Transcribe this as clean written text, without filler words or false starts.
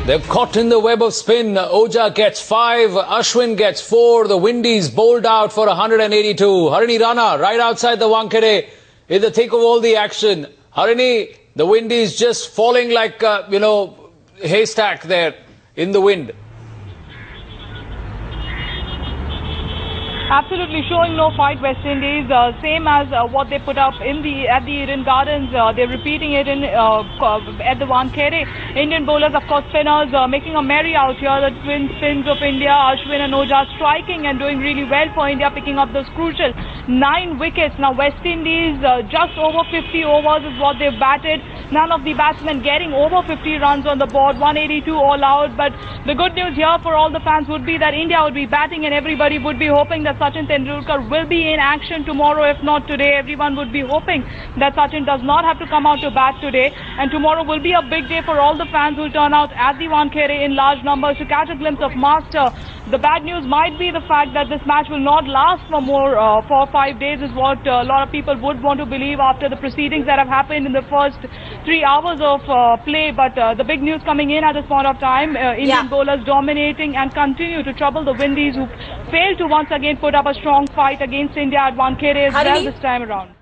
They're caught in the web of spin. Oja gets 5, Ashwin gets 4. The Windies bowled out for 182. Harini Rana right outside the Wankhede in the thick of all the action. Harini, the Windies just falling like, haystack there in the wind. Absolutely showing no fight, West Indies. Same as what they put up at the Eden Gardens. They're repeating it at the Wankhede. Indian bowlers, of course, spinners, making a merry out here. The twin spins of India, Ashwin and Oja, striking and doing really well for India, picking up those crucial 9 wickets. Now West Indies, just over 50 overs is what they've batted. None of the batsmen getting over 50 runs on the board. 182 all out. But the good news here for all the fans would be that India would be batting and everybody would be hoping that Sachin Tendulkar will be in action tomorrow, if not today. Everyone would be hoping that Sachin does not have to come out to bat today. And tomorrow will be a big day for all the fans who will turn out at the Wankhede in large numbers to catch a glimpse of Master. The bad news might be the fact that this match will not last for more 4 or 5 days is what a lot of people would want to believe after the proceedings that have happened in the first 3 hours of play. But the big news coming in at this point of time, Indian bowlers dominating and continue to trouble the Windies, who failed to once again put up a strong fight against India at Wankhede as well this time around.